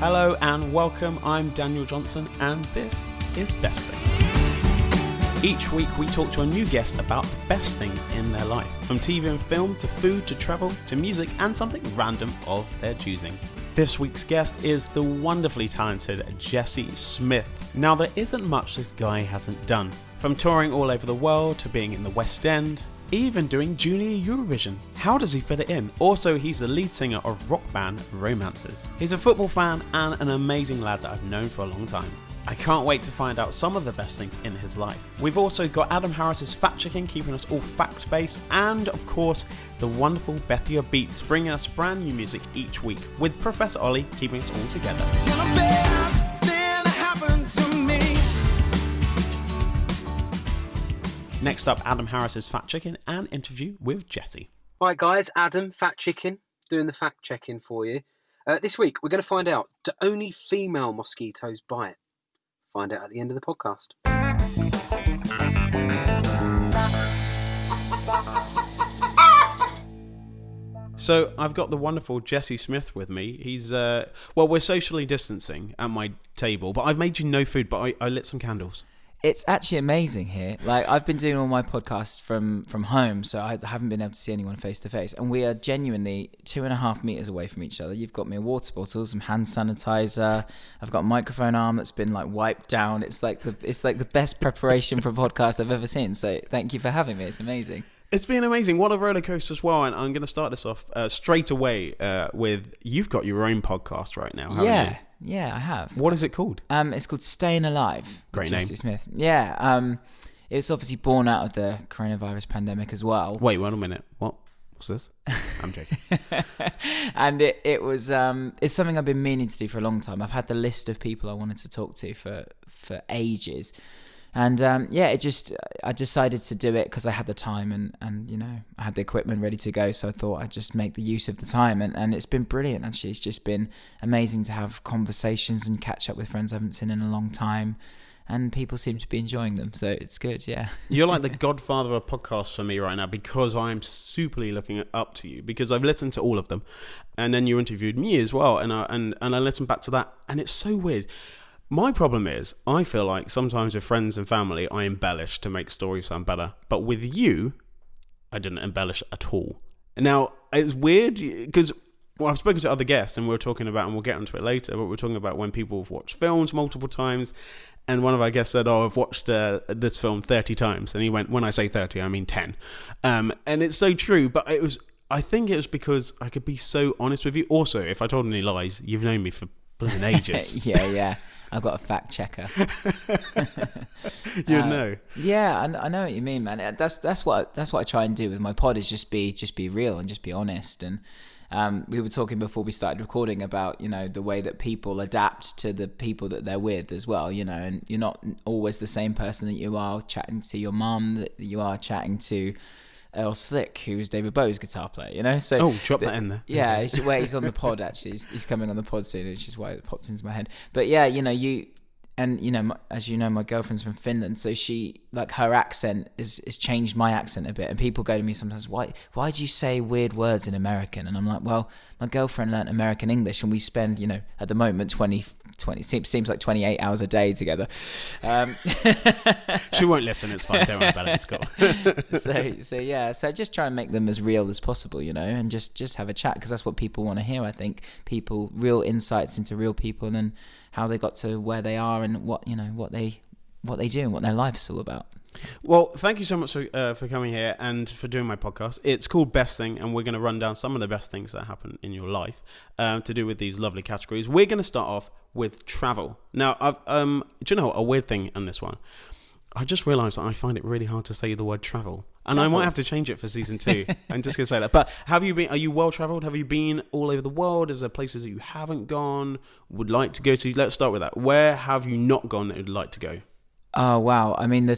Hello and welcome, I'm Danyl Johnson and this is Best Thing. Each week we talk to a new guest about the best things in their life, from TV and film to food to travel to music and something random of their choosing. This week's guest is the wonderfully talented Jessie Smith. Now there isn't much this guy hasn't done, from touring all over the world to being in the West End, even doing Junior Eurovision. How does he fit it in? Also, he's the lead singer of rock band Romances. He's a football fan and an amazing lad that I've known for a long time. I can't wait to find out some of the best things in his life. We've also got Adam Harris's fact checking, keeping us all fact based, and of course the wonderful Bethia Beats, bringing us brand new music each week, with Professor Ollie keeping us all together. Next up, Adam Harris's fact checking and interview with Jessie. Right, guys, Adam, fact checking, doing the fact checking for you. This week, we're going to find out, do only female mosquitoes bite? Find out at the end of the podcast. So I've got the wonderful Jessie Smith with me. He's, we're socially distancing at my table, but I've made you no food, but I lit some candles. It's actually amazing here. Like, I've been doing all my podcasts from home, so I haven't been able to see anyone face to face. And we are genuinely 2.5 meters away from each other. You've got me a water bottle, some hand sanitizer. I've got a microphone arm that's been like wiped down. It's like the best preparation for a podcast I've ever seen. So thank you for having me. It's amazing. It's been amazing. What a roller coaster as well. And I'm going to start this off straight away with, you've got your own podcast right now, haven't you? Yeah, I have. What is it called? It's called Stayin Alive. Great name. Jessie Smith. Yeah. It was obviously born out of the coronavirus pandemic as well. Wait, wait a minute. What's this? I'm joking. And it was it's something I've been meaning to do for a long time. I've had the list of people I wanted to talk to for ages. And I decided to do it because I had the time and you know, I had the equipment ready to go. So I thought I'd just make the use of the time. And it's been brilliant, actually. It's just been amazing to have conversations and catch up with friends I haven't seen in a long time. And people seem to be enjoying them. So it's good, yeah. You're like the godfather of podcasts for me right now, because I'm superly looking up to you, because I've listened to all of them. And then you interviewed me as well. And I listened back to that. And it's so weird. My problem is, I feel like sometimes with friends and family, I embellish to make stories sound better. But with you, I didn't embellish at all. Now, it's weird because, I've spoken to other guests and we're talking about, and we'll get onto it later, but we're talking about when people have watched films multiple times. And one of our guests said, I've watched this film 30 times. And he went, when I say 30, I mean 10. And it's so true. But I think it was because I could be so honest with you. Also, if I told any lies, you've known me for blooming ages. Yeah. I've got a fact checker. You'd know. Yeah, I know what you mean, man. That's what I try and do with my pod, is just be real and just be honest. And we were talking before we started recording about, you know, the way that people adapt to the people that they're with as well, you know, and you're not always the same person that you are chatting to your mum, that you are chatting to Earl Slick, who's David Bowie's guitar player, you know? So drop that in there. Yeah, he's on the pod, actually. He's coming on the pod soon, which is why it popped into my head. But yeah, you know, as you know, my girlfriend's from Finland, so she, like, her accent is changed my accent a bit. And people go to me sometimes, why do you say weird words in American? And I'm like, well, my girlfriend learnt American English, and we spend, you know, at the moment 20 seems like 28 hours a day together. She won't listen, it's fine, don't worry about it, it's cool. So I just try and make them as real as possible, you know, and just have a chat, because that's what people want to hear. I think people, real insights into real people and how they got to where they are, and what they do and what their life's all about. Well, thank you so much for coming here and for doing my podcast. It's called Best Thing, and we're going to run down some of the best things that happen in your life to do with these lovely categories. We're going to start off with travel. Now, do you know a weird thing on this one? I just realised that I find it really hard to say the word travel. And I might have to change it for season 2. I'm just going to say that. But are you well travelled? Have you been all over the world? Is there places that you haven't gone, would like to go to? Let's start with that. Where have you not gone that you'd like to go? Oh, wow. I mean, the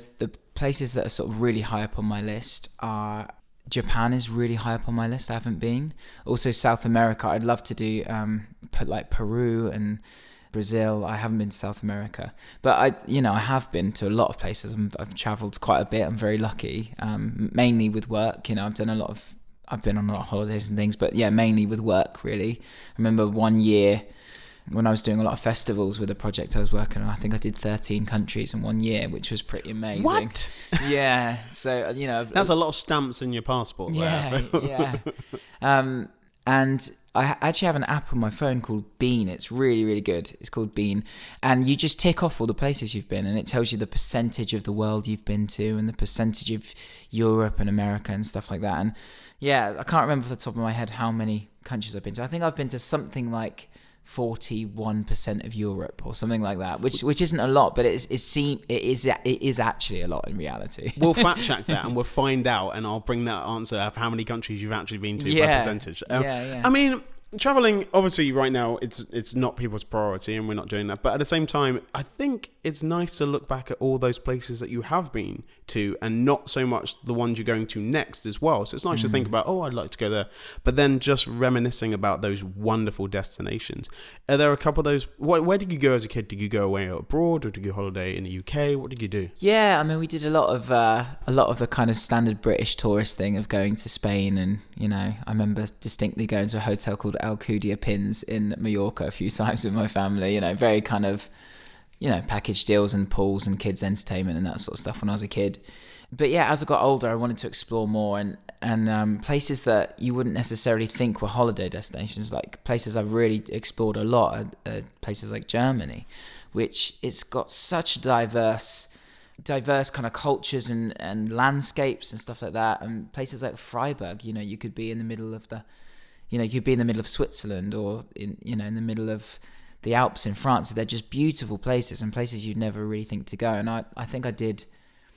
places that are sort of really high up on my list are... Japan is really high up on my list. I haven't been. Also, South America. I'd love to do like Peru and Brazil. I haven't been to South America, but I have been to a lot of places. I've travelled quite a bit. I'm very lucky, mainly with work. You know, I've been on a lot of holidays and things, but yeah, mainly with work, really. I remember one year when I was doing a lot of festivals with a project I was working on. I think I did 13 countries in 1 year, which was pretty amazing. What? Yeah. So, you know, that's a lot of stamps in your passport. Yeah, yeah. And I actually have an app on my phone called Bean. It's really, really good. It's called Bean. And you just tick off all the places you've been, and it tells you the percentage of the world you've been to and the percentage of Europe and America and stuff like that. And yeah, I can't remember off the top of my head how many countries I've been to. I think I've been to something like 41% of Europe or something like that, which isn't a lot, but it is actually a lot in reality. We'll fact check that and we'll find out, and I'll bring that answer of how many countries you've actually been to by percentage. Yeah. I mean, traveling, obviously right now it's not people's priority, and we're not doing that, but at the same time I think it's nice to look back at all those places that you have been to, and not so much the ones you're going to next as well. So it's nice to think about, I'd like to go there, but then just reminiscing about those wonderful destinations. Are there a couple of those? Where did you go as a kid? Did you go away abroad, or did you holiday in the UK? What did you do? Yeah, I mean, we did a lot of the kind of standard British tourist thing of going to Spain, and you know, I remember distinctly going to a hotel called Alcudia Pins in Mallorca a few times with my family. You know, very kind of, you know, package deals and pools and kids entertainment and that sort of stuff when I was a kid. But yeah, as I got older, I wanted to explore more, and places that you wouldn't necessarily think were holiday destinations, like places I've really explored a lot are places like Germany, which it's got such diverse kind of cultures and landscapes and stuff like that. And places like Freiburg, you know, you could be in the middle of Switzerland, or in the middle of the Alps in France. They're just beautiful places, and places you'd never really think to go. And I think I did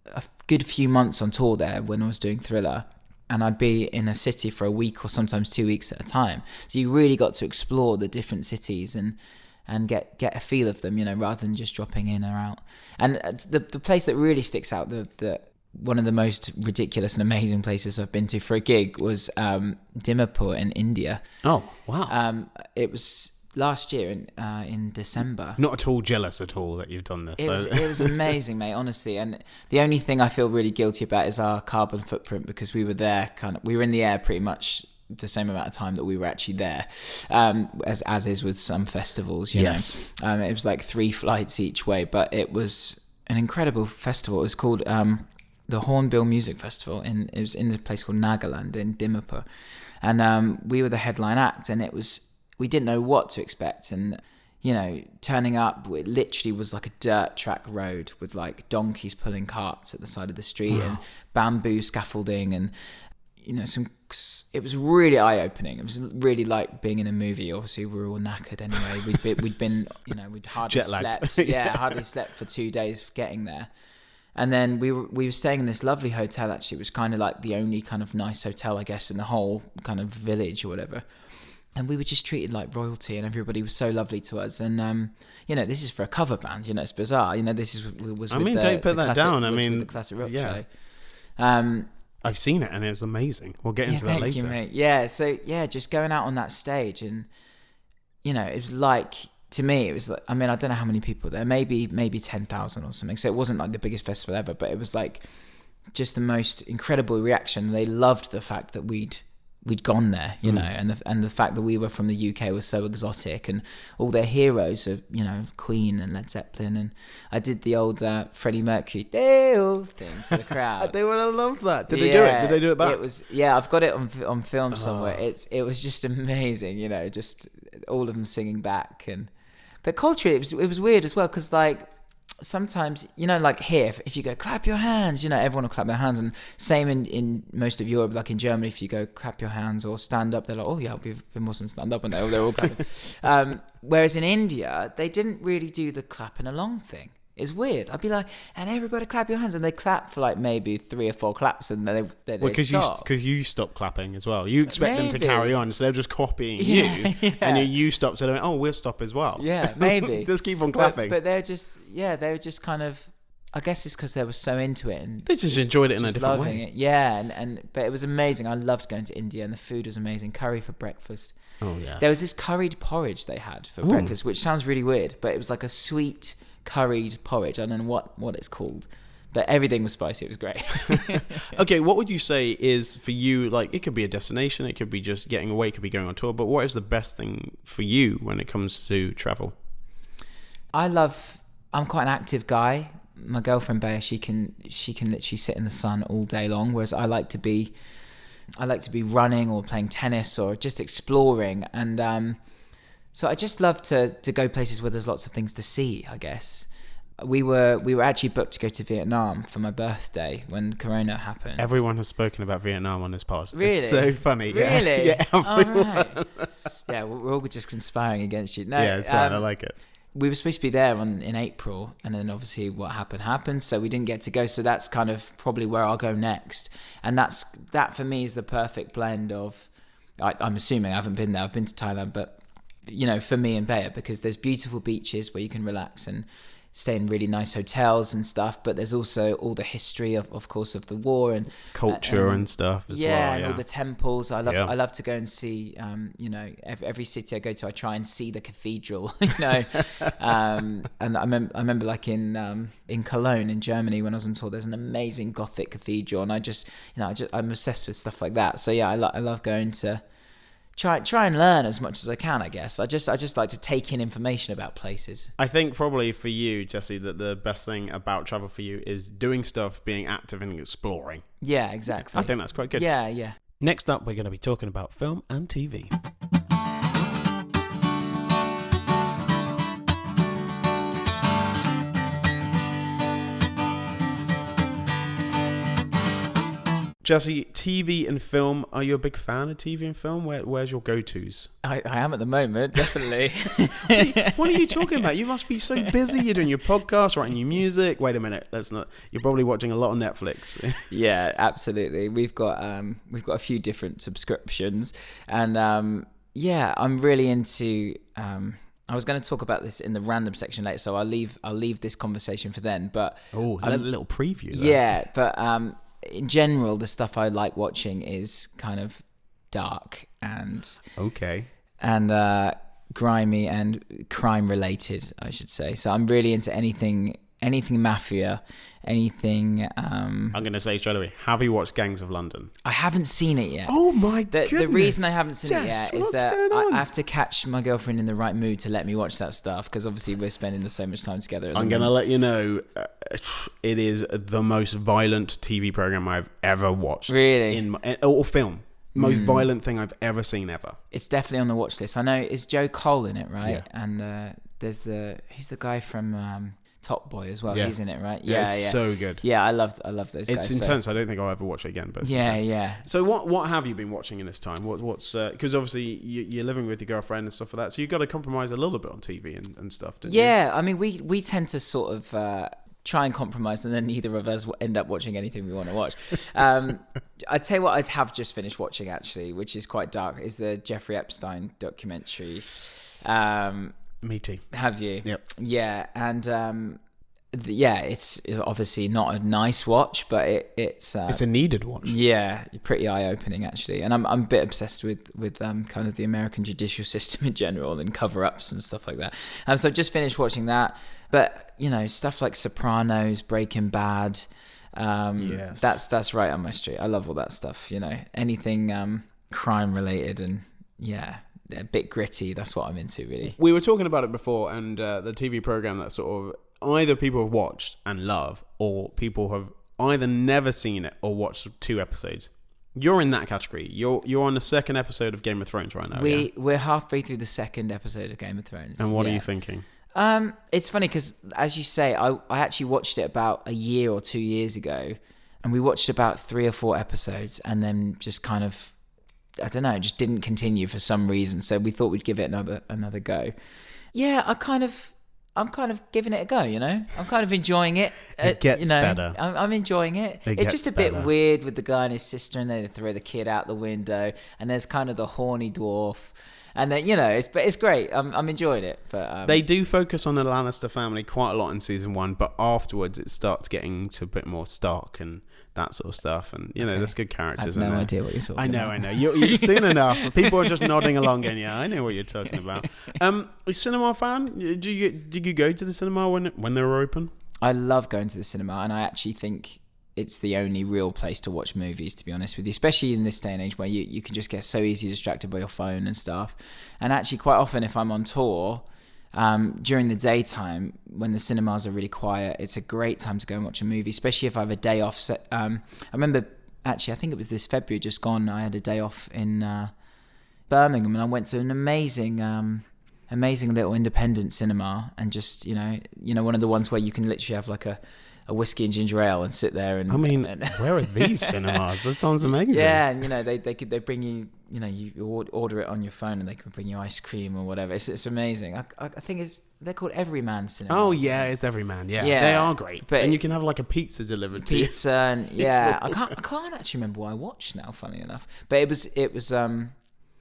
a good few months on tour there when I was doing Thriller, and I'd be in a city for a week or sometimes 2 weeks at a time. So you really got to explore the different cities and get a feel of them, you know, rather than just dropping in or out. And the place that really sticks out, the one of the most ridiculous and amazing places I've been to for a gig was Dimapur in India. Oh, wow. It was last year in December. Not at all jealous at all that you've done this. It was amazing, mate, honestly. And the only thing I feel really guilty about is our carbon footprint, because we were there we were in the air pretty much the same amount of time that we were actually there, as is with some festivals, you know. It was like 3 flights each way, but it was an incredible festival. It was called the Hornbill Music Festival. It was in a place called Nagaland in Dimapur, and we were the headline act, and we didn't know what to expect. And you know, turning up, it literally was like a dirt track road with like donkeys pulling carts at the side of the street, and bamboo scaffolding, and you know, it was really eye-opening. It was really like being in a movie. Obviously, we were all knackered anyway. We'd been, you know, we'd hardly slept. Yeah, hardly slept for 2 days getting there. And then we were staying in this lovely hotel, actually. It was kind of like the only kind of nice hotel, I guess, in the whole kind of village or whatever. And we were just treated like royalty, and everybody was so lovely to us. And you know, this is for a cover band. You know, it's bizarre. You know, this was. I mean, don't put that down. I mean, the classic rock show. I've seen it, and it's amazing. We'll get into that later. Thank you, mate. Yeah, so yeah, just going out on that stage, and you know, it was like, to me, it was like, I mean, I don't know how many people there, maybe 10,000 or something. So it wasn't like the biggest festival ever, but it was like just the most incredible reaction. They loved the fact that we'd gone there, you know, and the fact that we were from the UK was so exotic, and all their heroes are, you know, Queen and Led Zeppelin, and I did the old Freddie Mercury thing to the crowd. They would have loved that. Did they do it? Did they do it back? It was, yeah, I've got it on film somewhere. It was just amazing, you know, just all of them singing back. But culturally, it was weird as well, because like, sometimes, you know, like here, if you go clap your hands, you know, everyone will clap their hands, and same in most of Europe, like in Germany, if you go clap your hands or stand up, they're like, oh yeah, we've been Muslim, stand up, and they're all clapping. Whereas in India, they didn't really do the clapping along thing. It's weird. I'd be like, and everybody clap your hands, and they clap for like maybe 3 or 4 claps, and then they stop. Because you stopped clapping as well. You expect them to carry on, so they're just copying you, and you stop, so they went, oh, we'll stop as well. Yeah, maybe. Just keep on clapping. But they were just kind of, I guess it's because they were so into it, and they just enjoyed it in a different way. It. Yeah, but it was amazing. I loved going to India, and the food was amazing. Curry for breakfast. Oh yeah. There was this curried porridge they had for breakfast, which sounds really weird, but it was like a sweet curried porridge. I don't know what it's called, But everything was spicy. It was great. Okay, what would you say is for you, like, it could be a destination, it could be just getting away, it could be going on tour, but what is the best thing for you when it comes to travel? I'm quite an active guy. My girlfriend Bethia, she can literally sit in the sun all day long, whereas I like to be running or playing tennis or just exploring. And so I just love to go places where there's lots of things to see, I guess. We were actually booked to go to Vietnam for my birthday when Corona happened. Everyone has spoken about Vietnam on this pod. Really? It's so funny. Really? Yeah. All right. Yeah, we're all just conspiring against you. No, Yeah, it's fine. I like it. We were supposed to be there in April, and then obviously what happened, so we didn't get to go. So that's kind of probably where I'll go next, and that for me is the perfect blend of. I'm assuming I haven't been there. I've been to Thailand, but for me and Bethia, because there's beautiful beaches where you can relax and stay in really nice hotels and stuff, but there's also all the history of course of the war and culture and stuff as well. And all the temples. I love to go and see every city I go to I try and see the cathedral. And I remember like in Cologne in Germany when I was on tour, there's an amazing Gothic cathedral, and I'm obsessed with stuff like that. So yeah, I love going to try and learn as much as I can, I guess. I just like to take in information about places. I think probably for you, Jesse, that the best thing about travel for you is doing stuff, being active and exploring. Yeah, exactly. I think that's quite good. Yeah. Next up, we're going to be talking about film and TV. Jesse, TV and film, are you a big fan of TV and film? Where's your go-tos? I am at the moment, definitely. What are you talking about? You must be so busy. You're doing your podcast, writing your music. Wait a minute, you're probably watching a lot of Netflix. Yeah, absolutely. We've got a few different subscriptions, and I'm really into. I was going to talk about this in the random section later, so I'll leave this conversation for then. But a little preview. Yeah, but in general, the stuff I like watching is kind of dark and grimy and crime related, I should say. So I'm really into anything mafia, anything. I'm going to say straight away, have you watched Gangs of London? I haven't seen it yet. Oh my goodness. The reason I haven't seen it yet is that I I have to catch my girlfriend in the right mood to let me watch that stuff, because obviously we're spending so much time together. I'm going to let you know, it is the most violent TV program I've ever watched. Really? Or film. Most violent thing I've ever seen ever. It's definitely on the watch list. I know it's Joe Cole in it, right? Yeah. And who's the guy from Top Boy as well? Yeah. He's in it, right? Yeah, it's so good. Yeah, I love those guys. It's intense. So. I don't think I'll ever watch it again. But it's intense. Yeah. So what have you been watching in this time? What's because obviously you're living with your girlfriend and stuff like that, so you've got to compromise a little bit on TV and stuff. Don't you? I mean we tend to sort of try and compromise, and then neither of us end up watching anything we want to watch. I'd tell you what I have just finished watching, actually, which is quite dark, is the Jeffrey Epstein documentary. Me too. Have you? Yep. Yeah, and it's obviously not a nice watch, but it's a needed watch. Yeah, pretty eye-opening, actually. And I'm a bit obsessed with kind of the American judicial system in general and cover-ups and stuff like that. So I've just finished watching that. But stuff like Sopranos, Breaking Bad, yes. that's right on my street. I love all that stuff. Anything crime related and a bit gritty. That's what I'm into, really. We were talking about it before, and the TV program that sort of either people have watched and love, or people have either never seen it or watched 2 episodes. You're in that category. You're on the 2nd episode of Game of Thrones right now. We're halfway through the 2nd episode of Game of Thrones. And what are you thinking? It's funny because, as you say, I actually watched it about a year or 2 years ago, and we watched about 3 or 4 episodes, and then just kind of, I don't know, just didn't continue for some reason. So we thought we'd give it another go. Yeah, I'm kind of giving it a go. I'm kind of enjoying it. It gets better. I'm enjoing it. It's just a bit weird with the guy and his sister, and they throw the kid out the window, and there's kind of the horny dwarf. And then, it's great. I'm enjoying it. But they do focus on the Lannister family quite a lot in season 1, but afterwards it starts getting to a bit more Stark and that sort of stuff. And there's good characters. I have no idea what you're talking about. I know. You're soon enough. People are just nodding along, and I know what you're talking about. A cinema fan? Did you go to the cinema when they were open? I love going to the cinema, and I actually think it's the only real place to watch movies, to be honest with you, especially in this day and age where you can just get so easily distracted by your phone and stuff. And actually, quite often, if I'm on tour, during the daytime, when the cinemas are really quiet, it's a great time to go and watch a movie, especially if I have a day off. I remember, actually, I think it was this February just gone, I had a day off in Birmingham, and I went to an amazing little independent cinema, and just, you know, one of the ones where you can literally have like a whiskey and ginger ale and sit there and... I mean, where are these cinemas? That sounds amazing. Yeah, and, you know, they bring you, you know, you order it on your phone and they can bring you ice cream or whatever. It's amazing. I think they're called Everyman Cinema. Oh, yeah, it's Everyman. Yeah, they are great. And you can have like a pizza delivered to you. Pizza, and yeah. I can't actually remember what I watched now, funny enough. But it was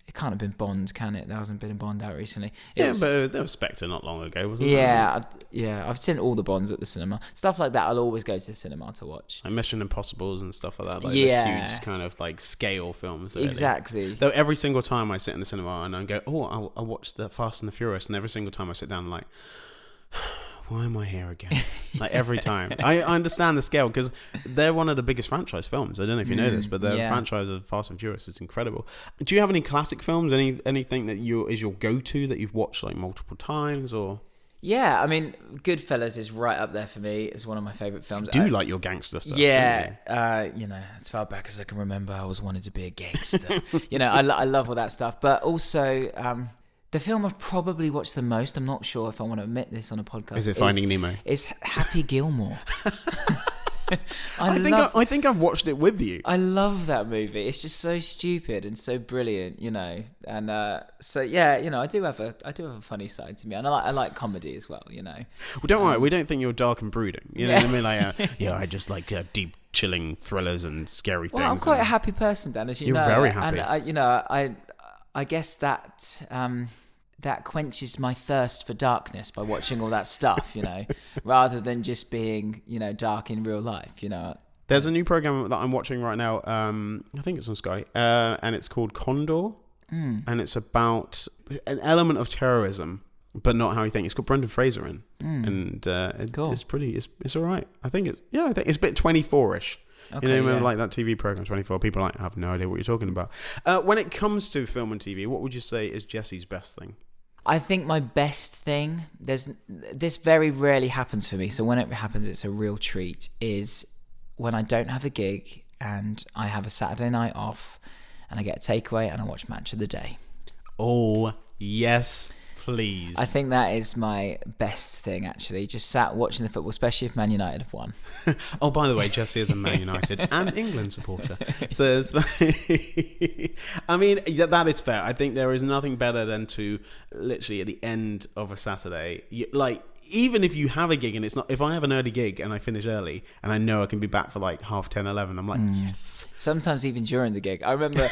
it can't have been Bond, can it? There hasn't been a Bond out recently. But there was Spectre not long ago, wasn't there? Yeah. I've seen all the Bonds at the cinema. Stuff like that, I'll always go to the cinema to watch. Like Mission Impossibles and stuff like that. Like the huge kind of like scale films. Really. Exactly. Though every single time I sit in the cinema and I go, I'll watch the Fast and the Furious, and every single time I sit down, I'm like, why am I here again? Like every time. I understand the scale because they're one of the biggest franchise films. I don't know if you know this, but the franchise of Fast and Furious is incredible. Do you have any classic films? Anything that is your go-to that you've watched like multiple times or? Yeah, I mean, Goodfellas is right up there for me. It's one of my favourite films. You do like your gangster stuff? Yeah, you know, as far back as I can remember, I always wanted to be a gangster. You know, I love all that stuff. But also, the film I've probably watched the most, I'm not sure if I want to admit this on a podcast. Is it Finding Nemo? It's Happy Gilmore. I think I've watched it with you. I love that movie. It's just so stupid and so brilliant, you know. And so yeah, you know, I do have a funny side to me, and I like comedy as well, you know. Well, don't worry, we don't think you're dark and brooding. You know what I mean? Like, I just like deep, chilling thrillers and scary things. Well, I'm quite a happy person, Dan, as you know. You're very happy. And I guess that that quenches my thirst for darkness by watching all that stuff, you know, rather than just being, you know, dark in real life, you know. There's a new program that I'm watching right now. I think it's on Sky, and it's called Condor, and it's about an element of terrorism, but not how you think. It's got Brendan Fraser in, and cool. It's pretty. It's all right. I think it's a bit 24-ish. Okay, you know, remember like that TV program 24, people like have no idea what you're talking about. When it comes to film and TV, what would you say is Jesse's best thing? I think my best thing, this very rarely happens for me, so when it happens it's a real treat, is when I don't have a gig and I have a Saturday night off and I get a takeaway and I watch Match of the Day. Oh, yes, please. I think that is my best thing, actually. Just sat watching the football, especially if Man United have won. Oh, by the way, Jesse is a Man United and England supporter. So I mean, that is fair. I think there is nothing better than to literally at the end of a Saturday, even if you have a gig and it's not, if I have an early gig and I finish early and I know I can be back for like 10:30, 11, I'm like, yes. Sometimes even during the gig. I remember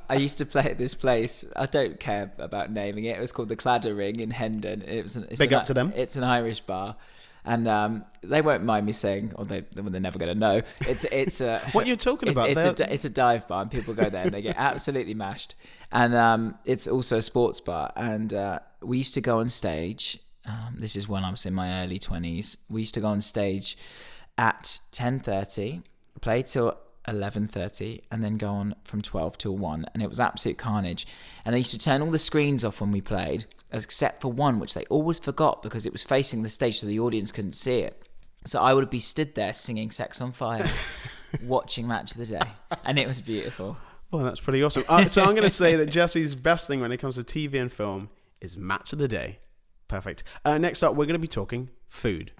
I used to play at this place. I don't care about naming it. It was called the Cladder Ring in Hendon. It's Big up to them. It's an Irish bar. And they won't mind me saying, or they're never going to know. It's what you're talking about. It's a dive bar, and people go there and they get absolutely mashed. And it's also a sports bar. And we used to go on stage. This is when I was in my early 20s. We used to go on stage at 10:30, play till 11:30, and then go on from 12 till 1. And it was absolute carnage. And they used to turn all the screens off when we played, except for one, which they always forgot because it was facing the stage so the audience couldn't see it. So I would be stood there singing Sex on Fire, watching Match of the Day. And it was beautiful. Well, that's pretty awesome. So I'm going to say that Jesse's best thing when it comes to TV and film is Match of the Day. Perfect. Next up, we're going to be talking food.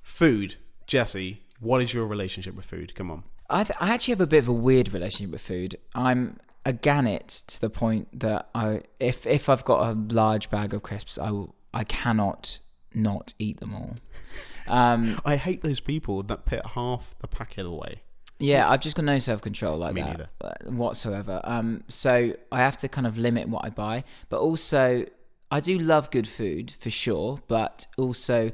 Food. Jesse, what is your relationship with food? Come on. I actually have a bit of a weird relationship with food. I'm a gannet to the point that if I've got a large bag of crisps, I cannot not eat them all. I hate those people that put half the packet away. Yeah, I've just got no self-control like Me that neither. Whatsoever. So I have to kind of limit what I buy. But also, I do love good food, for sure. But also,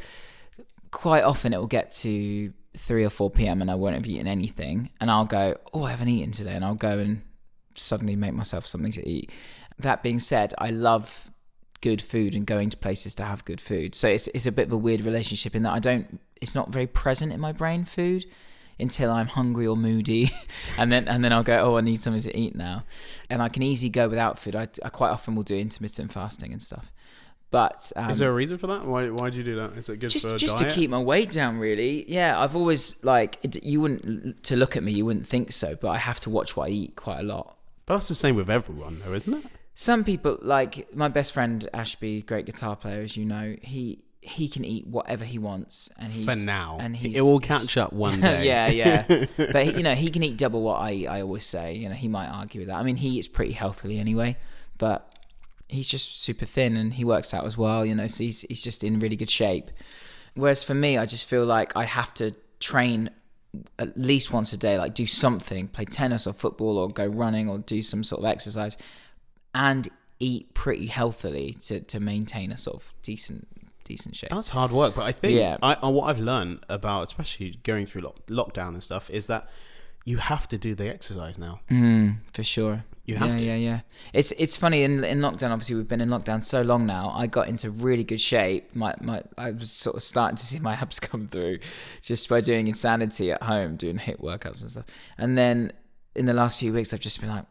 quite often it will get to 3 or 4 p.m. and I won't have eaten anything, and I'll go, oh, I haven't eaten today, and I'll go and suddenly make myself something to eat. That being said, I love good food and going to places to have good food. So it's a bit of a weird relationship in that it's not very present in my brain, food, until I'm hungry or moody, and then I'll go, oh, I need something to eat now. And I can easily go without food. I quite often will do intermittent fasting and stuff. But is there a reason for that? Why do you do that? Is it good for just diet? to keep my weight down, really? Yeah, I've always you wouldn't, to look at me, you wouldn't think so, but I have to watch what I eat quite a lot. But that's the same with everyone, though, isn't it? Some people, like my best friend Ashby, great guitar player, as you know, he can eat whatever he wants, and he's for now, and it will catch up one day. yeah. But he can eat double what I eat. I always say, he might argue with that. I mean, he eats pretty healthily anyway, but he's just super thin, and he works out as well. So he's just in really good shape. Whereas for me, I just feel like I have to train at least once a day, like do something, play tennis or football or go running or do some sort of exercise, and eat pretty healthily to maintain a sort of decent shape. That's hard work, but I think what I've learned about, especially going through lockdown and stuff, is that you have to do the exercise now. For sure. You have to. Yeah. It's funny, in lockdown, obviously we've been in lockdown so long now, I got into really good shape. I was sort of starting to see my abs come through just by doing insanity at home, doing HIIT workouts and stuff. And then in the last few weeks, I've just been like,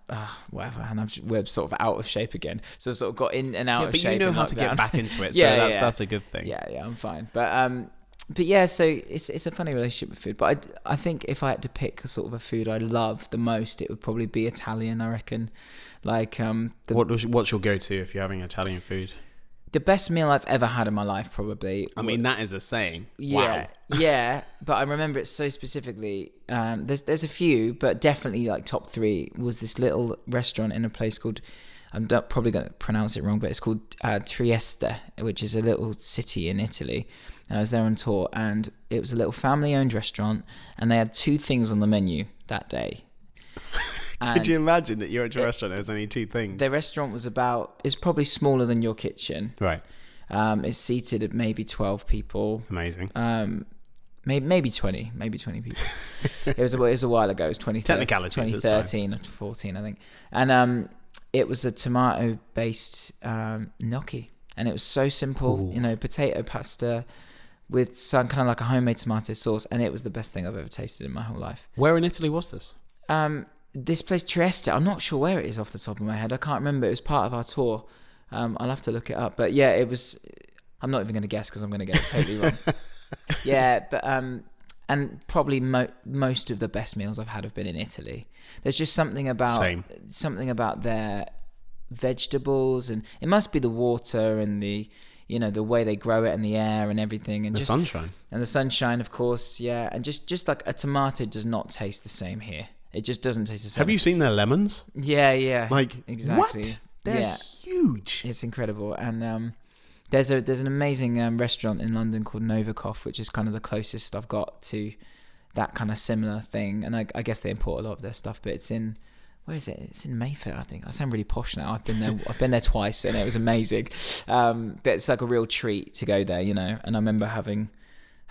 whatever, and we're sort of out of shape again. So I've sort of got in and out of shape. But you know how to get back into it, so that's a good thing. Yeah, I'm fine. But yeah, so it's a funny relationship with food. But I think if I had to pick a sort of a food I love the most, it would probably be Italian, I reckon. Like what's your go-to if you're having Italian food? The best meal I've ever had in my life, probably. I mean, that is a saying. Yeah, wow. Yeah, but I remember it so specifically. There's a few, but definitely like top 3 was this little restaurant in a place called, I'm probably going to pronounce it wrong, but it's called Trieste, which is a little city in Italy. And I was there on tour, and it was a little family-owned restaurant, and they had 2 things on the menu that day. Could you imagine that you're at a restaurant, there's only 2 things? The restaurant it's probably smaller than your kitchen. Right. It's seated at maybe 12 people. Amazing. Maybe 20 people. It was a while ago. It was 2013 or 14, I think. And it was a tomato-based gnocchi, and it was so simple. Ooh. Potato pasta with some kind of like a homemade tomato sauce, and it was the best thing I've ever tasted in my whole life. Where in Italy was this? This place, Trieste. I'm not sure where it is off the top of my head. I can't remember. It was part of our tour. I'll have to look it up. But yeah, it was. I'm not even going to guess because I'm going to get it totally wrong. Yeah, but and probably most of the best meals I've had have been in Italy. There's just something about their vegetables, and it must be the water and the way they grow it and the air and everything, and the sunshine, of course. Yeah, and just like a tomato does not taste the same here. It just doesn't taste the same. Have you seen their lemons? Yeah. Like, exactly. What? They're huge. It's incredible. And there's an amazing restaurant in London called Novikov, which is kind of the closest I've got to that kind of similar thing. And I guess they import a lot of their stuff, but it's in, where is it? It's in Mayfair, I think. I sound really posh now. I've been there twice, and it was amazing. But it's like a real treat to go there, And I remember having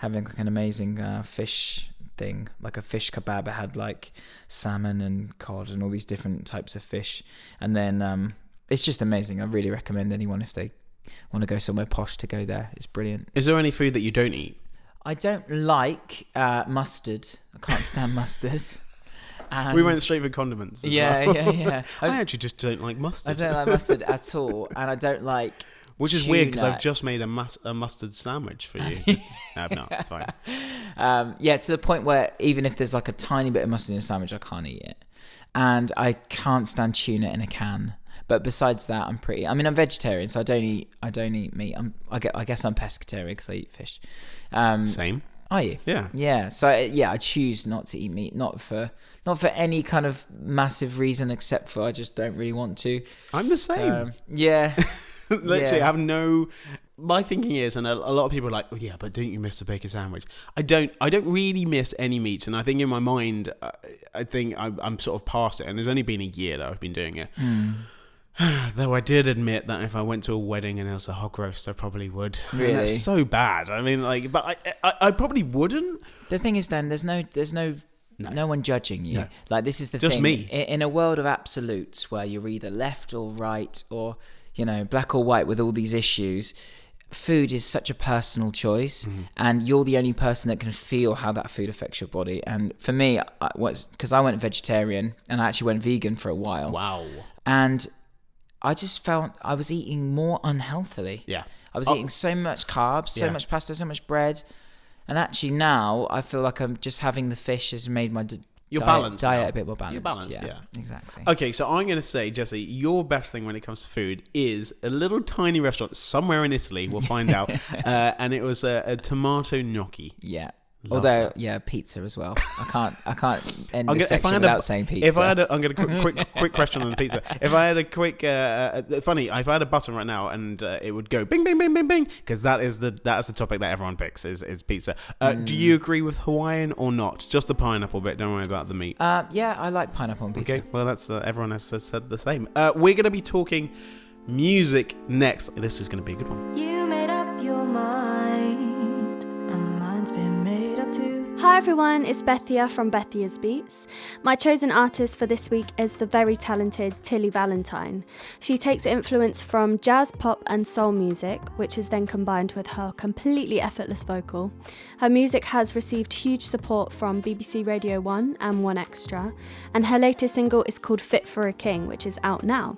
like an amazing fish thing, like a fish kebab. It had like salmon and cod and all these different types of fish, and then it's just amazing. I really recommend anyone, if they want to go somewhere posh, to go there. It's brilliant. Is there any food that you don't eat? I don't like mustard. I can't stand mustard. And we went straight for condiments. Yeah. I actually just don't like mustard. I don't like mustard at all, and I don't like. Which is weird because I've just made a mustard sandwich for you. No, I've not. It's fine. To the point where even if there's like a tiny bit of mustard in a sandwich, I can't eat it. And I can't stand tuna in a can. But besides that, I'm vegetarian, so I don't eat meat. I guess I'm pescatarian because I eat fish. Same. Are you? Yeah. Yeah. So I choose not to eat meat, not for any kind of massive reason, except for I just don't really want to. I'm the same. Yeah. Literally, I have no. My thinking is, and a lot of people are like, "Oh yeah, but don't you miss the bacon sandwich?" I don't really miss any meats, and I think in my mind, I think I'm sort of past it. And there's only been a year that I've been doing it. Though I did admit that if I went to a wedding and there was a hog roast, I probably would. Really? And that's so bad. I mean, like, but I probably wouldn't. The thing is, then there's no one judging you. No. Like, this is the Just thing. me. In a world of absolutes where you're either left or right or, black or white with all these issues, food is such a personal choice, and you're the only person that can feel how that food affects your body. And for me, because I went vegetarian and I actually went vegan for a while. Wow. And I just felt I was eating more unhealthily. Yeah. I was eating so much carbs, so much pasta, so much bread. And actually now I feel like I'm just having the fish has made my diet a bit more balanced. You're balanced, yeah. Exactly. Okay, so I'm going to say, Jesse, your best thing when it comes to food is a little tiny restaurant somewhere in Italy, we'll find out, and it was a tomato gnocchi. Yeah. Love Although, that. Pizza as well. I can't end this section without saying pizza. If I had I'm going to quick question on the pizza. If I had a quick, funny, if I had a button right now and it would go bing, bing, bing, bing, bing, because that is the topic that everyone picks is pizza. Do you agree with Hawaiian or not? Just the pineapple bit. Don't worry about the meat. Yeah, I like pineapple on pizza. Okay, well that's everyone has said the same. We're going to be talking music next. This is going to be a good one. You made up your mind, and mine's been made up too. Hi everyone, it's Bethia from Bethia's Beats. My chosen artist for this week is the very talented Tilly Valentine. She takes influence from jazz, pop and soul music, which is then combined with her completely effortless vocal. Her music has received huge support from BBC Radio 1 and 1Extra, and her latest single is called Fit for a King, which is out now.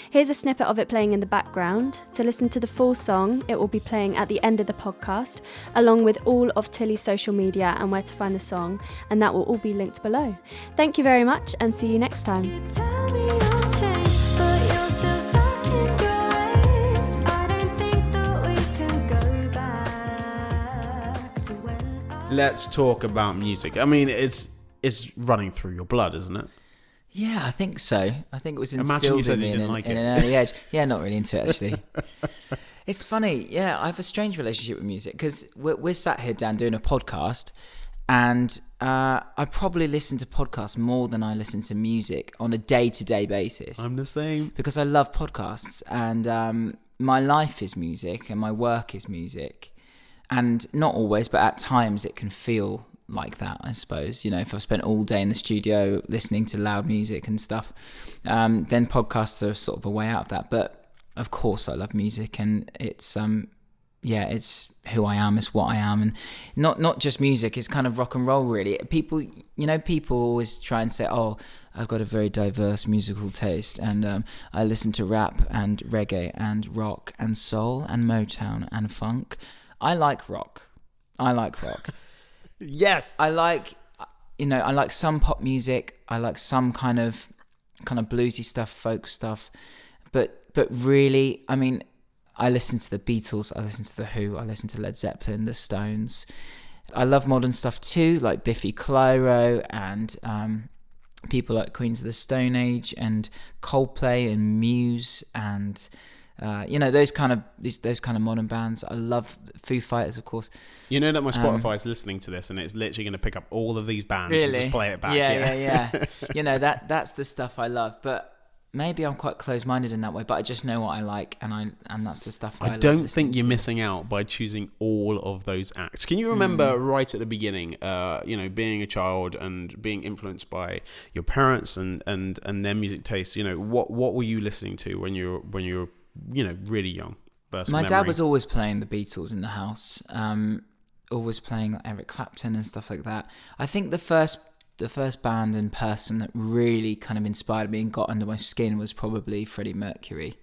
Here's a snippet of it playing in the background. To listen to the full song, it will be playing at the end of the podcast, along with all of Tilly's social media and where to find the song, and that will all be linked below. Thank you very much and see you next time. You tell me you'll change, but you're still stuck in your ways. I don't think that we can go back to when Let's talk about music. I mean, it's running through your blood, isn't it? Yeah, I think so. I think it was Imagine you instilled said in you me didn't in like an it. early age. Yeah, not really into it actually. It's funny. Yeah, I have a strange relationship with music because we're sat here, Dan, doing a podcast, and I probably listen to podcasts more than I listen to music on a day-to-day basis. I'm the same. Because I love podcasts, and my life is music and my work is music. And not always, but at times it can feel like that, I suppose. If I've spent all day in the studio listening to loud music and stuff, then podcasts are sort of a way out of that. But of course I love music, and it's it's who I am, it's what I am, and not just music, it's kind of rock and roll really. People always try and say, oh, I've got a very diverse musical taste, and I listen to rap and reggae and rock and soul and Motown and funk. I like rock. Yes. I like some pop music. I like some kind of bluesy stuff, folk stuff, but really, I mean, I listen to the Beatles, I listen to The Who, I listen to Led Zeppelin, The Stones. I love modern stuff too, like Biffy Clyro and people like Queens of the Stone Age and Coldplay and Muse and those kind of modern bands. I love Foo Fighters, of course. You know that my Spotify is listening to this, and it's literally going to pick up all of these bands and just play it back. Yeah. That's the stuff I love, but maybe I'm quite close-minded in that way, but I just know what I like, and that's the stuff that I love. I don't think you're missing out by choosing all of those acts. Can you remember right at the beginning, being a child and being influenced by your parents and their music tastes? What were you listening to when you were really young? My dad was always playing the Beatles in the house, always playing like Eric Clapton and stuff like that. I think the first band and person that really kind of inspired me and got under my skin was probably Freddie Mercury,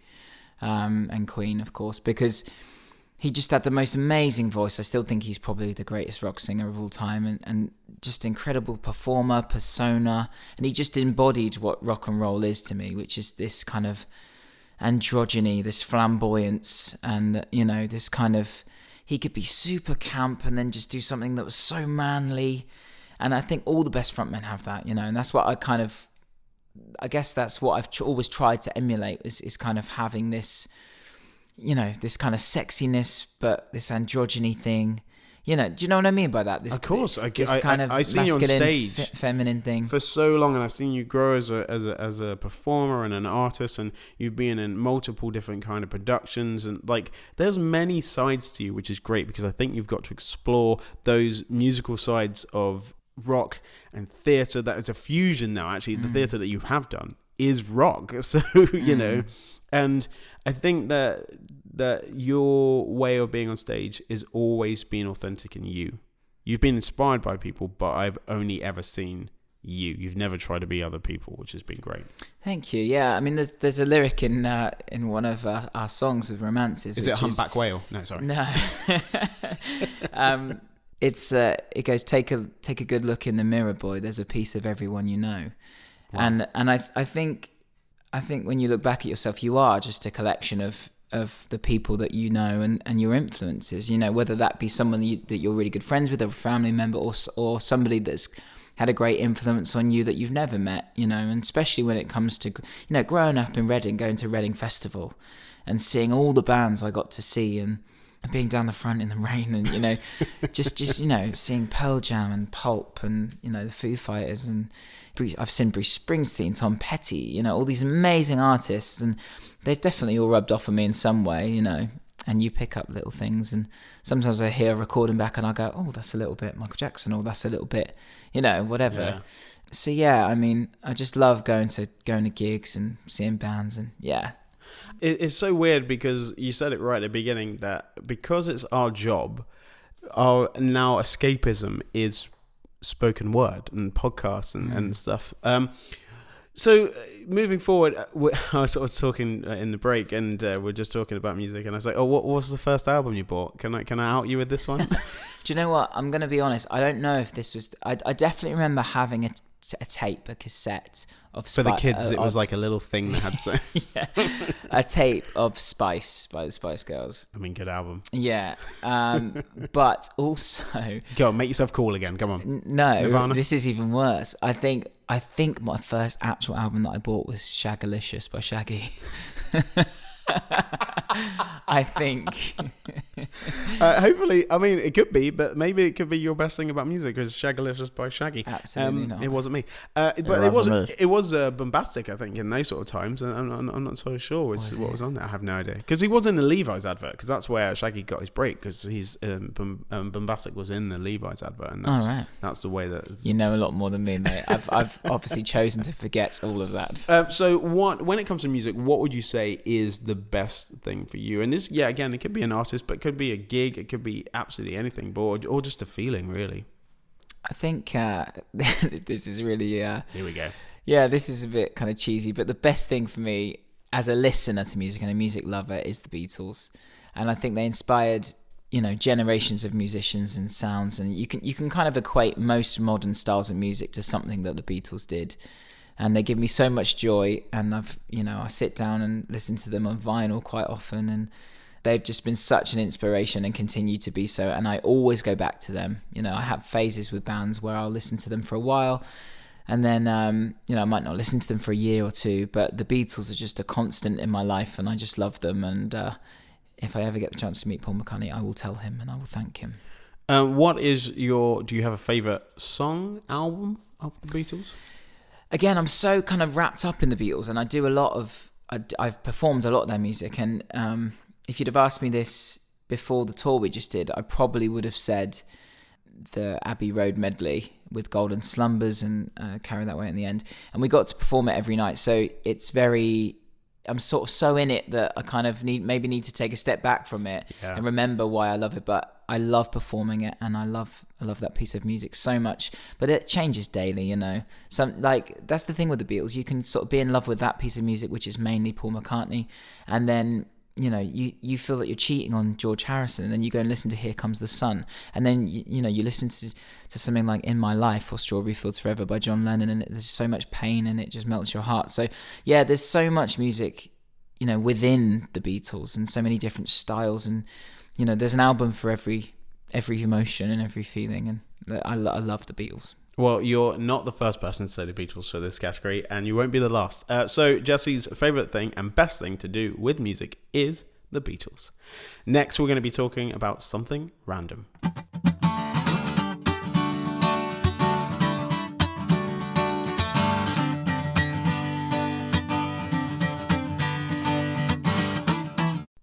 and Queen, of course, because he just had the most amazing voice. I still think he's probably the greatest rock singer of all time, and just incredible performer, persona, and he just embodied what rock and roll is to me, which is this kind of androgyny, this flamboyance, and this kind of, he could be super camp and then just do something that was so manly. And I think all the best frontmen have that, and that's what I guess that's what I've always tried to emulate is kind of having this, this kind of sexiness, but this androgyny thing. do you know what I mean by that? This, Of course, this kind of I've seen you on masculine, stage feminine thing. for so long, and I've seen you grow as a performer and an artist, and you've been in multiple different kind of productions, and like there's many sides to you, which is great because I think you've got to explore those musical sides of rock and theatre. That is a fusion now. Actually, the theatre that you have done is rock, so and I think that your way of being on stage is always being authentic in you. You've been inspired by people, but I've only ever seen you. You've never tried to be other people, which has been great. Thank you. Yeah, I mean, there's a lyric in one of our songs with Romances. Is it Humpback Whale? No, sorry. No. It goes, take a good look in the mirror, boy. There's a piece of everyone you know. Wow. And I think when you look back at yourself, you are just a collection of the people that you know and your influences, whether that be someone that you're really good friends with, or a family member, or somebody that's had a great influence on you that you've never met, and especially when it comes to, growing up in Reading, going to Reading Festival and seeing all the bands I got to see and being down the front in the rain and, just seeing Pearl Jam and Pulp and, the Foo Fighters, and I've seen Bruce Springsteen, Tom Petty, all these amazing artists, and they've definitely all rubbed off on me in some way, and you pick up little things, and sometimes I hear a recording back and I go, oh, that's a little bit Michael Jackson, or that's a little bit, whatever. Yeah. So yeah, I mean, I just love going to gigs and seeing bands, and yeah. It's so weird because you said it right at the beginning that because it's our job, our now escapism is spoken word and podcasts and stuff. So moving forward, I was sort of talking in the break, and we're just talking about music, and I was like, "Oh, what was the first album you bought? Can I out you with this one?" Do you know what? I'm going to be honest. I don't know if this was. I definitely remember having a tape, a cassette of for the kids. It was like a little thing that had to. Yeah, a tape of Spice by the Spice Girls. I mean, good album. Yeah, but also go on, make yourself cool again. Come on. No, Nirvana? This is even worse. I think my first actual album that I bought was Shagalicious by Shaggy. I think. Hopefully, I mean, it could be, but maybe it could be your best thing about music is Shagalicious by Shaggy. Absolutely not. It wasn't me. But it wasn't. It was bombastic, I think, in those sort of times. And I'm not so sure what was on there. I have no idea because he was in the Levi's advert, because that's where Shaggy got his break, because he's bombastic was in the Levi's advert, and that's the way that you know a lot more than me, mate. I've obviously chosen to forget all of that. So when it comes to music, what would you say is the best thing for you? And this, yeah, again, it could be an artist, but it could be a gig, it could be absolutely anything, or just a feeling, really. I think this is really here we go. Yeah, this is a bit kind of cheesy, but the best thing for me as a listener to music and a music lover is the Beatles. And I think they inspired generations of musicians and sounds, and you can kind of equate most modern styles of music to something that the Beatles did. And they give me so much joy, and I sit down and listen to them on vinyl quite often, and they've just been such an inspiration and continue to be so. And I always go back to them. I have phases with bands where I'll listen to them for a while, and then I might not listen to them for a year or two. But the Beatles are just a constant in my life, and I just love them. And if I ever get the chance to meet Paul McCartney, I will tell him and I will thank him. Do you have a favourite song, album of the Beatles? Again, I'm so kind of wrapped up in the Beatles, and I do I've performed a lot of their music, and if you'd have asked me this before the tour we just did, I probably would have said the Abbey Road medley with Golden Slumbers and Carry That Way in the end, and we got to perform it every night, so it's I'm sort of so in it that I kind of need to take a step back from it and remember why I love it. But I love performing it, and I love that piece of music so much. But it changes daily, that's the thing with the Beatles. You can sort of be in love with that piece of music, which is mainly Paul McCartney, and then you feel that you're cheating on George Harrison, and then you go and listen to Here Comes the Sun, and then you listen to something like In My Life or Strawberry Fields Forever by John Lennon, and there's so much pain and it just melts your heart. So yeah, there's so much music within the Beatles, and so many different styles, and there's an album for every emotion and every feeling, and I love the Beatles. Well, you're not the first person to say the Beatles for this category, and you won't be the last. So Jesse's favourite thing and best thing to do with music is the Beatles. Next, we're going to be talking about something random.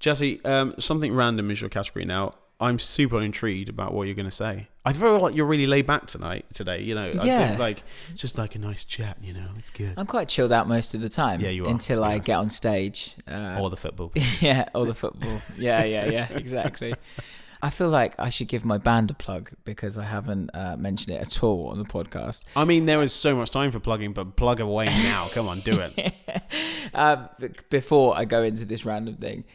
Jesse, something random is your category now. I'm super intrigued about what you're going to say. I feel like you're really laid back today, you know. I Yeah. think like it's just like a nice chat, you know. It's good. I'm quite chilled out most of the time. Yeah, you are, Until to be I honest. get on stage. Or the football. Yeah, or the football. Yeah, exactly. I feel like I should give my band a plug because I haven't mentioned it at all on the podcast. I mean, there is so much time for plugging, but plug away now. Come on, do it. Before I go into this random thing,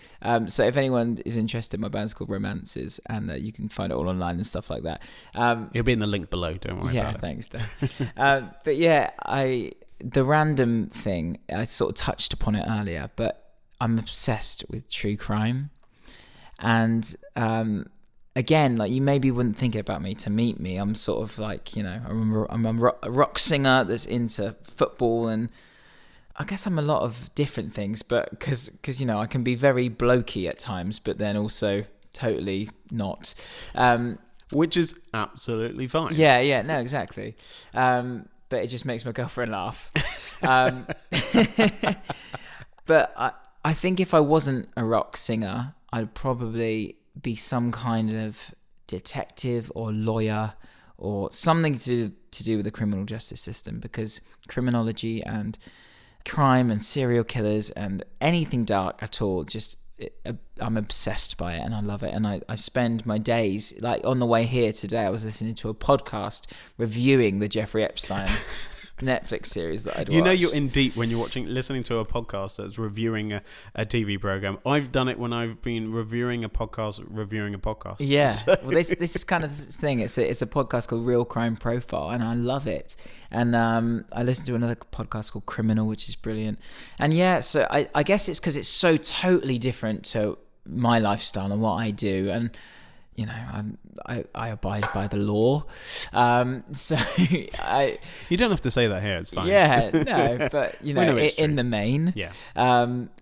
so if anyone is interested, my band's called Romances, and you can find it all online and stuff like that. It'll be in the link below. Don't worry Yeah, about it. thanks, Dan. But yeah, the random thing, I sort of touched upon it earlier, but I'm obsessed with true crime. And again, like you maybe wouldn't think about me to meet me. I'm sort of like, you know, I'm a rock singer that's into football, and I guess I'm a lot of different things, but because you know, I can be very blokey at times, but then also totally not. Which is absolutely fine. Yeah, no, exactly. But it just makes my girlfriend laugh. But I think if I wasn't a rock singer, I'd probably be some kind of detective or lawyer or something to do with the criminal justice system, because criminology and crime and serial killers and anything dark at all, just I'm obsessed by it and I love it. And I spend my days, like on the way here today, I was listening to a podcast reviewing the Jeffrey Epstein Netflix series that I'd watched. You know you're in deep when you're listening to a podcast that's reviewing a TV program. I've done it when I've been reviewing a podcast. Yeah. So- Well, this is kind of the thing. It's a podcast called Real Crime Profile, and I love it. And I listened to another podcast called Criminal, which is brilliant. And yeah, so I guess it's because it's so totally different to my lifestyle and what I do. And you know, I abide by the law. So you don't have to say that here. It's fine. yeah, no, but you We know, know it's in true. the main. Yeah.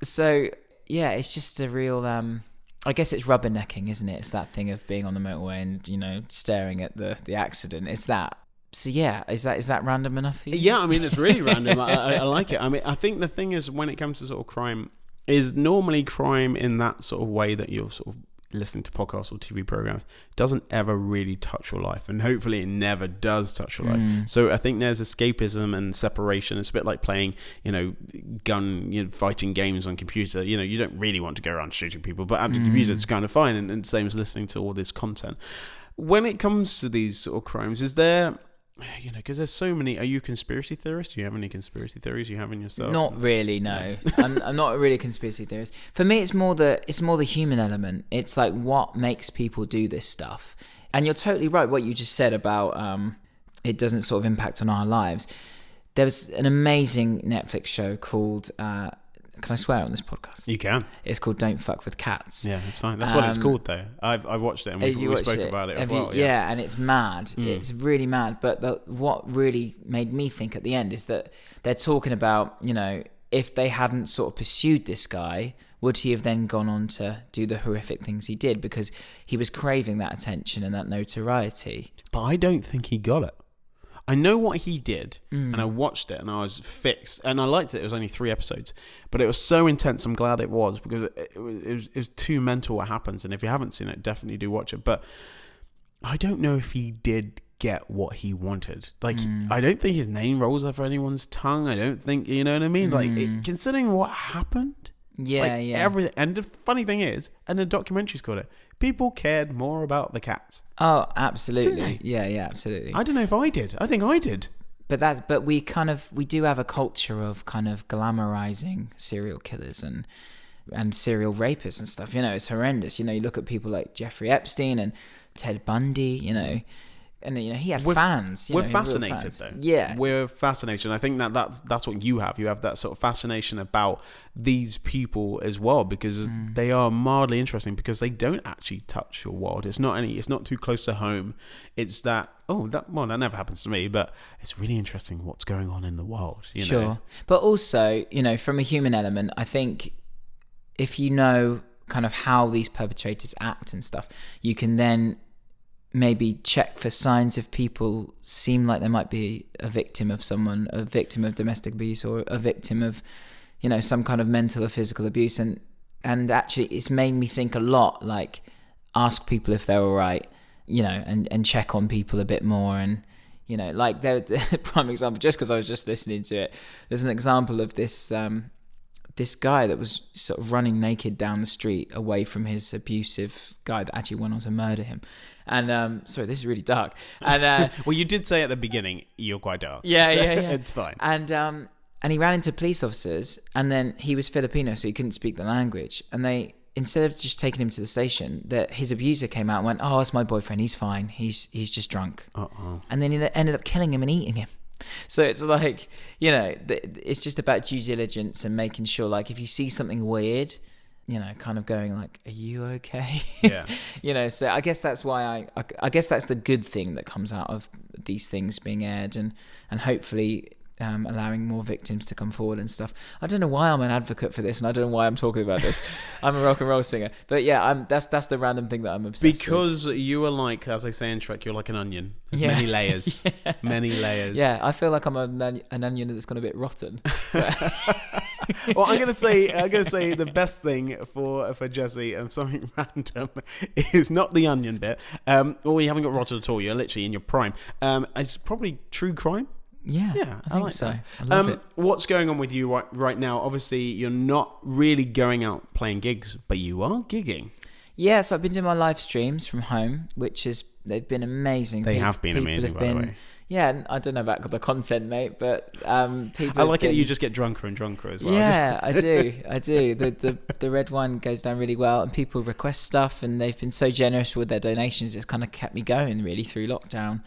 So yeah, it's just a real. I guess it's rubbernecking, isn't it? It's that thing of being on the motorway and, you know, staring at the accident. It's that. So yeah, is that random enough for you? Yeah, I mean, it's really random. I like it. I mean, I think the thing is, when it comes to sort of crime, is normally crime in that sort of way that you're sort of listening to podcasts or TV programs doesn't ever really touch your life, and hopefully it never does touch your life. So I think there's escapism and separation. It's a bit like playing, you know, fighting games on computer. You know, you don't really want to go around shooting people, but at the computer it's kind of fine, and same as listening to all this content. When it comes to these sort of crimes, is there, you know, because there's so many. Are you a conspiracy theorist? Do you have any conspiracy theories you have in yourself? Not really, no. I'm not really a conspiracy theorist. For me, it's more the human element. It's like what makes people do this stuff. And you're totally right what you just said about it doesn't sort of impact on our lives. There was an amazing Netflix show called can I swear on this podcast? You can. It's called Don't Fuck with Cats. Yeah, that's fine. That's what it's called, though. I've watched it, and we spoke about it as well. Yeah, and it's mad. It's really mad. But what really made me think at the end is that they're talking about, you know, if they hadn't sort of pursued this guy, would he have then gone on to do the horrific things he did? Because he was craving that attention and that notoriety. But I don't think he got it. I know what he did, and I watched it, and I was fixed, and I liked it. It was only 3 episodes, but it was so intense. I'm glad it was, because it was too mental what happens. And if you haven't seen it, definitely do watch it. But I don't know if he did get what he wanted. Like, I don't think his name rolls off anyone's tongue. I don't think, you know what I mean? Like, considering what happened, everything. And the funny thing is, and the documentary's called it, people cared more about the cats. Oh, absolutely. Yeah, absolutely. I don't know if I did. I think I did. But we do have a culture of kind of glamorizing serial killers and serial rapists and stuff. You know, it's horrendous. You know, you look at people like Jeffrey Epstein and Ted Bundy, you know, and you know, he had fans. We're fascinated, though. Yeah, we're fascinated. I think that's what you have. You have that sort of fascination about these people as well, because they are mildly interesting, because they don't actually touch your world. It's not too close to home. It's that that never happens to me, but it's really interesting what's going on in the world. You know? But also, you know, from a human element, I think if you know kind of how these perpetrators act and stuff, you can then maybe check for signs if people seem like they might be a victim of domestic abuse, or a victim of, you know, some kind of mental or physical abuse. And And actually, it's made me think a lot, like, ask people if they're all right, you know, and check on people a bit more. And, you know, like, the prime example, just because I was just listening to it, there's an example of this this guy that was sort of running naked down the street away from his abusive guy that actually went on to murder him. And sorry, this is really dark. And Well, you did say at the beginning you're quite dark. yeah, so yeah. It's fine. And he ran into police officers, and then he was Filipino, so he couldn't speak the language. And they, instead of just taking him to the station, that his abuser came out and went, "Oh, it's my boyfriend. He's fine. He's just drunk." Uh-oh. And then he ended up killing him and eating him. So it's like, you know, it's just about due diligence and making sure, like, if you see something weird, you know, kind of going like, "Are you okay?" Yeah. You know, so I guess that's why I guess that's the good thing that comes out of these things being aired, and hopefully allowing more victims to come forward and stuff. I don't know why I'm an advocate for this, and I don't know why I'm talking about this. I'm a rock and roll singer, but yeah, that's the random thing that I'm obsessed with. Because you are like, as they say in Shrek, you're like an onion. Yeah. Many layers. Yeah. Many layers. Yeah, I feel like I'm an onion that's gone a bit rotten. Well, I'm gonna say the best thing for Jessie and something random is not the onion bit. Or you haven't got rotten at all. You're literally in your prime. It's probably true crime. Yeah, I think like so. that. I love it. What's going on with you right now? Obviously, you're not really going out playing gigs, but you are gigging. Yeah, so I've been doing my live streams from home, they've been amazing. They have been amazing, by the way. Yeah, I don't know about the content, mate, but people. I like it that you just get drunker and drunker as well. Yeah, I do. The red wine goes down really well, and people request stuff, and they've been so generous with their donations. It's kind of kept me going really through lockdown.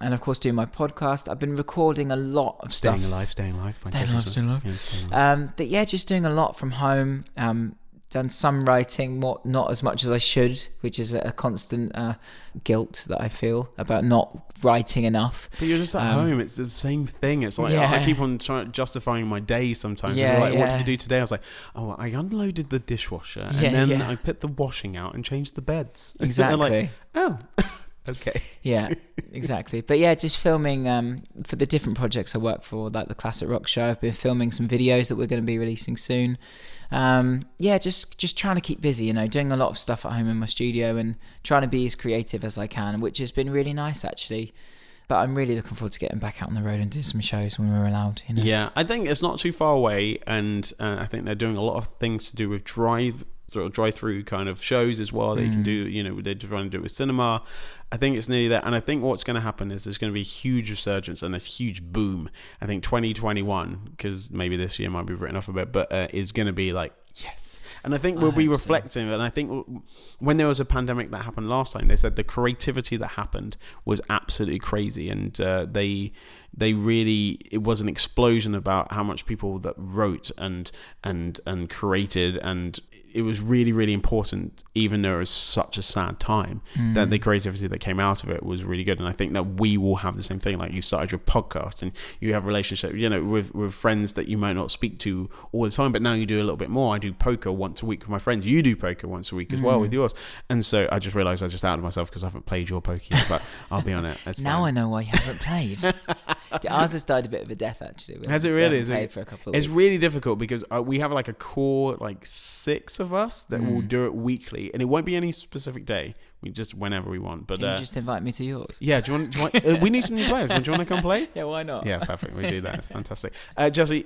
And of course, doing my podcast. I've been recording a lot of stuff. Staying Alive. Staying Alive. Yeah, Staying Alive. But yeah, just doing a lot from home. Done some writing, not as much as I should, which is a constant guilt that I feel about not writing enough. But you're just at home. It's the same thing. It's like, Yeah. I keep on justifying my day sometimes. Yeah, You're like, what yeah. did you do today? I was like, oh, I unloaded the dishwasher, and Yeah, then yeah. I put the washing out and changed the beds. And Exactly. they're like, oh, okay. Yeah, exactly. But yeah, just filming for the different projects I work for, like the Classic Rock Show. I've been filming some videos that we're going to be releasing soon. Yeah, just trying to keep busy, you know, doing a lot of stuff at home in my studio and trying to be as creative as I can, which has been really nice actually. But I'm really looking forward to getting back out on the road and do some shows when we're allowed, you know. Yeah, I think it's not too far away, and I think they're doing a lot of things to do with drive-through kind of shows as well that you can do. You know, they're trying to do it with cinema. I think it's nearly there, and I think what's going to happen is there's going to be a huge resurgence and a huge boom. I think 2021, because maybe this year might be written off a bit, but is going to be like, yes. And I think we'll be reflecting, and I think when there was a pandemic that happened last time, they said the creativity that happened was absolutely crazy, and they really, it was an explosion about how much people that wrote and created, and it was really, really important, even though it was such a sad time, that the creativity that came out of it was really good. And I think that we will have the same thing. Like, you started your podcast and you have relationships, you know, with friends that you might not speak to all the time, but now you do a little bit more. I do poker once a week with my friends. You do poker once a week as well with yours. And so I just realised I just outed myself because I haven't played your poker yet, but I'll be on it. Now I know why you haven't played. Ours has died a bit of a death, actually. Has it really? We haven't played for a couple of It's weeks. really difficult because we have like a core, like 6 of us that will do it weekly, and it won't be any specific day. We just whenever we want. But Can you just invite me to yours? yeah, do you want we need some new players. Do you want to come play? Yeah, why not? Yeah, perfect. We do that. It's fantastic. Jesse,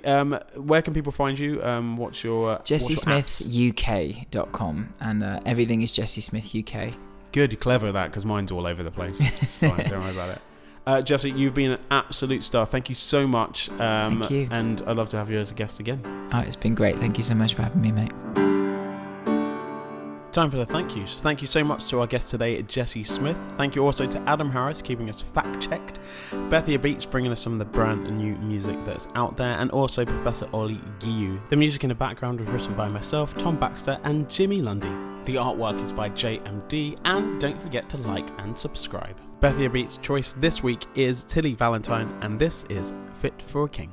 where can people find you? What's your JessieSmithUK.com, and everything is Jessie Smith UK. Good, you're clever at that, because mine's all over the place. It's fine. Don't worry about it. Jesse, you've been an absolute star. Thank you so much. Thank you. And I'd love to have you as a guest again. Oh, it's been great. Thank you so much for having me, mate. Time for the thank yous. Thank you so much to our guest today, Jessie Smith. Thank you also to Adam Harris, keeping us fact-checked. Bethia Beats, bringing us some of the brand new music that's out there. And also Professor Ollie Guillou. The music in the background was written by myself, Tom Baxter, and Jimmy Lundy. The artwork is by JMD. And don't forget to like and subscribe. Bethia Beats' choice this week is Tilly Valentine, and this is Fit for a King.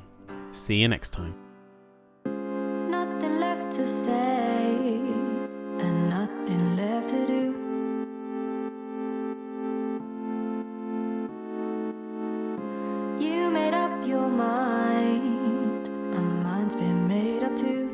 See you next time. Nothing left to say and nothing left to do. You made up your mind, and mine's been made up too.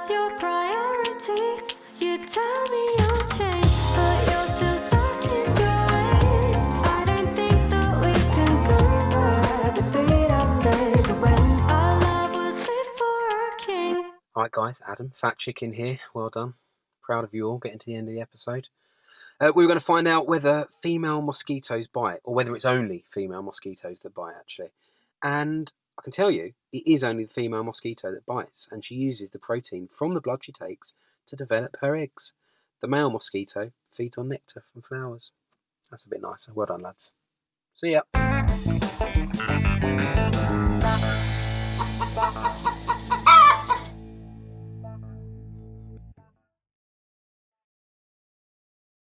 was your priority. You tell me you'll change, but you're still stuck in your ways. I don't think that we can go back. The beat I played when our love was fit for a king. Alright guys, Adam, Fat Chicken here. Well done. Proud of you all getting to the end of the episode. We were going to find out whether female mosquitoes bite, or whether it's only female mosquitoes that bite, actually. And I can tell you, it is only the female mosquito that bites, and she uses the protein from the blood she takes to develop her eggs. The male mosquito feeds on nectar from flowers. That's a bit nicer. Well done, lads. See ya.